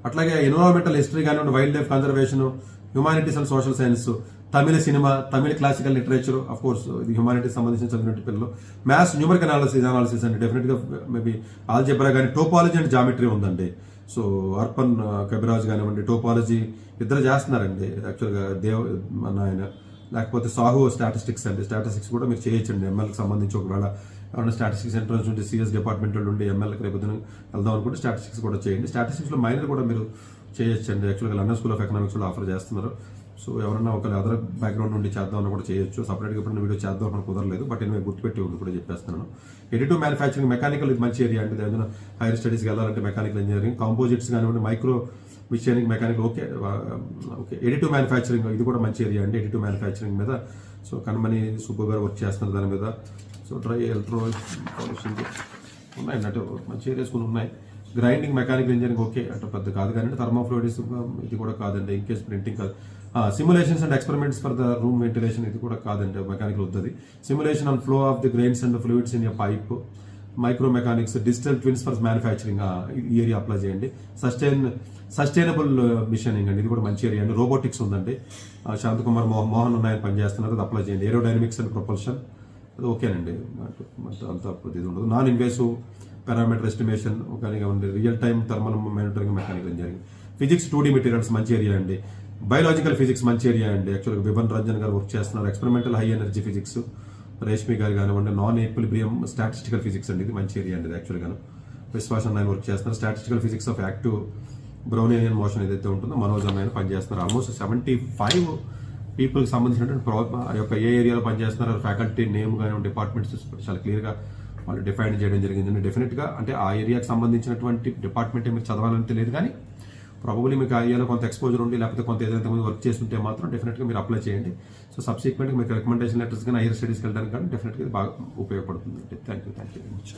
అట్లాగే environmental history కానివ్వండి, wild life conservation, humanities and social science, Tamil cinema, Tamil classical literature, of course ఇది humanities సంబంధించిన చదివినట్టు పిల్లలు. Maths, numerical analysis అండి, డెఫినెట్గా మేబీ ఆల్జెబ్రా కానీ, టోపాలజీ అండ్ జామెట్రీ ఉందండి. సో అర్పన్ కబిరాజ్ కానివ్వండి, టోపాలజీ ఇద్దరు చేస్తున్నారండి యాక్చువల్గా మన ఆయన. లేకపోతే సాహు స్టాటిస్టిక్స్ అండి, స్టాటిస్టిక్స్ కూడా మీరు చేయొచ్చండి ఎంఎల్కి సంబంధించి. ఒకవేళ ఎవరైనా స్టాటిస్టిక్స్ ఎంట్రన్స్ ఉంటే సిఎస్ డిపార్ట్మెంట్ ఉండి ఎంఎల్కి రేపు వెళ్దాం అనుకుంటే స్టాటిస్టిక్స్ కూడా చేయండి. స్టాటిస్టిక్స్లో మైనర్ కూడా మీరు చేయొచ్చండి. యాక్చువల్గా లండన్ స్కూల్ ఆఫ్ ఎకనామిక్స్లో ఆఫర్ చేస్తున్నారు. సో ఎవరైనా ఒక అదర్ బ్యాక్గ్రౌండ్ నుండి చేద్దామని కూడా చేయొచ్చు. సపరేట్గా ఇప్పుడు వీడియో చేద్దాం అని కుదరలేదు, బట్ నేను గుర్తుపెట్టి ఉంది కూడా చెప్పేస్తున్నాను. ఎడిటివ్ మ్యానుఫ్యాక్చరింగ్, మెకానికల్ ఇది మంచి ఏరియా అండి. ఏదైనా హైయర్ స్టడీస్కి వెళ్ళాలంటే మెకానికల్ ఇంజనీరింగ్, కాంపోజిట్స్ కానివ్వండి, micro machining, mechanical, okay. Additive manufacturing ఇది కూడా మంచి ఏరియా అండి. ఎడిటివ్ మ్యానుఫ్యాక్చరింగ్ మీద సో కనమని సుబ్బు గారు వర్క్ చేస్తున్నారు దాని మీద. సో డ్రై ఎలక్ట్రో పాలిషింగ్ ఉన్నాయి అన్నట్టు మంచి ఏరియాస్ కొన్ని ఉన్నాయి. గ్రైండింగ్, మెకానికల్ ఇంజనీరింగ్ ఓకే అంటే పెద్ద కాదు కానీ, థర్మోఫ్లూయిడ్స్ ఇది కూడా కాదండి. ఇంకేస్ ప్రింటింగ్ కాదు. Simulations and experiments for the room ventilation ఇది కూడా కాదండి, మెకానికల్ వద్దది. Simulation and flow of the grains and fluids in your pipe, micro mechanics, digital twins for manufacturing ఈ ఏరియా అప్లై చేయండి. సస్టైనబుల్ మిషనింగ్ అండి, ఇది కూడా మంచి ఏరియా అండి. రోబోటిక్స్ ఉందండి, శాంతకుమార్ మోహన్ ఉన్నాయని పనిచేస్తున్నారు, అది అప్లై చేయండి. ఏరోడైనమిక్స్ అండ్ ప్రొపల్షన్ అది ఓకేనండి, అంత ఇది ఉండదు. నాన్ ఇన్వేసివ్ పారామీటర్ ఎస్టిమేషన్ కానీ real time thermal monitoring, mechanical engineering. Physics 2D materials మంచి ఏరియా అండి. బయాలజికల్ ఫిజిక్స్ మంచి ఏరియా అండి. యాక్చువల్గా విభన్ రంజన్ గారు వర్క్ చేస్తున్నారు. Experimental high energy physics, Reshmi గారు కానివ్వండి. నాన్ ఈక్విలిబ్రియం స్టాటిస్టికల్ ఫిజిక్స్ అండి, ఇది మంచి ఏరియా అండి. యాక్చువల్గా విశ్వాసం ఆయన వర్క్ చేస్తున్నారు. Statistical physics of active Brownian motion ఏదైతే ఉంటుందో మనోజ్ అన్న పనిచేస్తున్నారు. ఆల్మోస్ట్ 75 పీపుల్కి సంబంధించినటువంటి ఆ యొక్క ఏ ఏరియాలో పనిచేస్తున్నారు, ఫ్యాకల్టీ నేమ్ కానీ డిపార్ట్మెంట్స్ చాలా క్లియర్గా వాళ్ళు డిఫైన్ చేయడం జరిగింది. డెఫినెట్గా అంటే ఆ ఏరియాకి సంబంధించినటువంటి డిపార్ట్మెంట్ మీరు చదవాలని తెలియదు కానీ ప్రాబబ్లీ మీకు ఆ ఏరియాలో కొంత ఎక్స్పోజర్ ఉండి లేకపోతే కొంత ఏదైతే ముందు వర్క్ చేస్తుంటే మాత్రం డెఫినెట్గా మీరు అప్లై చేయండి. సో సబ్సిక్వెంట్గా మీకు రికమెండేషన్ లెటర్స్ కానీ హైయర్ స్టడీస్కి వెళ్ళడానికి కానీ డెఫినెట్గా బాగా ఉపయోగపడుతుంది. Thank you very much.